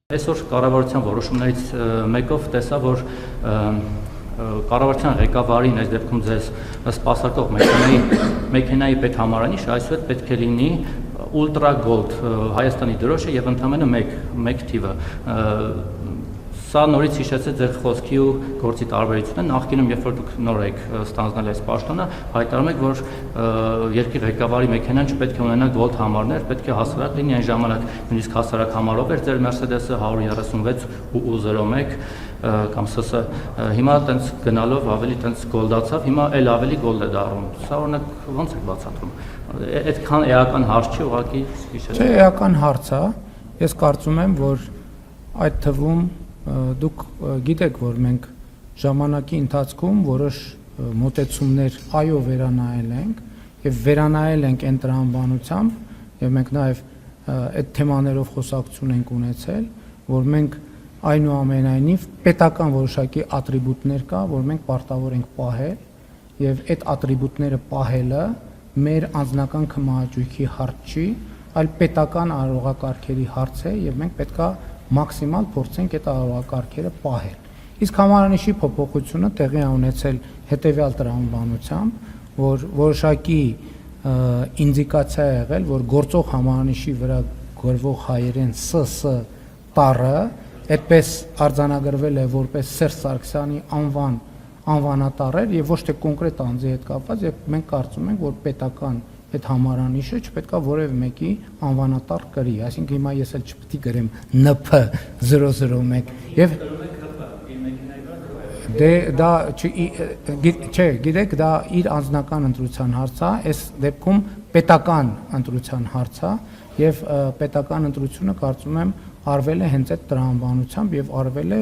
Այսօր կառավարության որոշումներից մեկով տեսա, որ կառավարության ղեկավարին, այս դեպքում ձեզ սպասարկող մեքենայի պետհամարանիշը այսուհետ պետք է լինի Ultra Gold Հայաստանի դրոշը եւ ընդամենը մեկ թիվը։ Սա նորից հիշեցեց ձեր խոսքի ու գործի տարբերությունը։ Նախկինում, երբ որ դուք նոր եք ստանձնել այս պաշտոնը, հայտարարում եք, որ երկրի ղեկավարի մեքենան չպետք է ունենա gold համարներ, պետք է հասարակ լինի, այն ժամանակ նույնիսկ հասարակ համարով էր ձեր Mercedes-ը 136.01 կամ ՍՍ։ Հիմա տենց գնալով ավելի տենց գոլդացավ, հիմա էլ ավելի գոլդ է դառնում։ Սա օրինակ ո՞նց է բացատրում։ Այդքան էական հարց չի, ուղղակի հիշեցեք։ Չէ, էական հարց է։ Ես կարծում եմ, որ այդ թվում դուք գիտեք, որ մենք ժամանակի ընթացքում որոշ մոտեցումներ այո վերանայել ենք եւ վերանայել ենք այն տրամաբանությամբ եւ մենք նաեւ այդ թեմաներով խոսակցություն ենք ունեցել, որ մենք այնուամենայնիվ պետական որոշակի ատրիբուտներ կա, որ մենք պարտավոր ենք պահել եւ այդ ատրիբուտները պահելը մեր անձնական քմահաճույքի հարց չի, այլ պետական արարողակարգերի հարց է եւ մենք պետքա մաքսիմալ փորձենք այդ արարողակարգերը պահել։ Իսկ համարանիշի փոփոխությունը տեղի է ունեցել հետեւյալ տրամաբանությամբ, որ որոշակի ինդիկացիա է եղել, որ գործող համարանիշի վրա գրվող հայերեն ՍՍ տառը այդպես արձանագրվել է որպես Սերժ Սարգսյանի անվանատառեր եւ ոչ թե կոնկրետ անձի հետ կապված, եւ մենք կարծում ենք, որ պետական այդ համարանիշը չպետք է որևէ մեկի անվանատառ կրի, այսինքն հիմա ես էլ չպետք է գրեմ NP001 եւ դե դա չէ, գիտեք, դա իր անձնական ընտրության հարց է, այս դեպքում պետական ընտրության հարց է եւ պետական ընտրությունը կարծում եմ արվել է հենց այդ տրամաբանությամբ եւ արվել է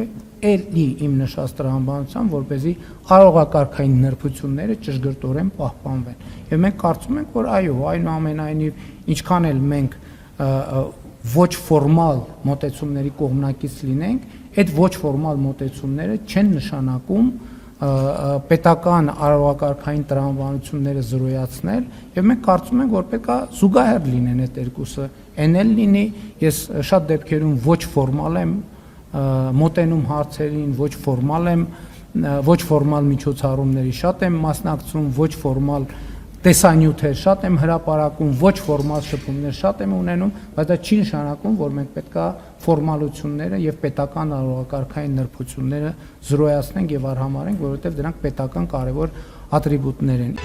էլի իմ նշած տրամաբանությամբ, որպեսզի արարողակարգային նրբությունները ճշգրտորեն պահպանվեն։ Եվ մենք կարծում ենք, որ այո, այնուամենայնիվ ինչքան էլ մենք ոչ ֆորմալ մոտեցումների կողմնակից լինենք, այդ ոչ ֆորմալ մոտեցումները չեն նշանակում պետական արարողակարգային տրամաբանությունները զրոյացնել եւ մենք կարծում ենք, որ պետք է զուգահեռ լինեն այդ երկուսը, այն էլ լինի, ես շատ դեպքերում ոչ ֆորմալ եմ մոտենում հարցերին, ոչ ֆորմալ միջոցառումների շատ եմ մասնակցում, ոչ ֆորմալ տեսանյութեր շատ եմ հրապարակում, ոչ ֆորմալ շփումներ շատ եմ ունենում, բայց դա չի նշանակում, որ մենք պետքա ֆորմալությունները եւ պետական արարողակարգային նրբությունները զրոյացնենք եւ արհամարենք, որովհետեւ դրանք պետական կարեւոր ատրիբուտներ են։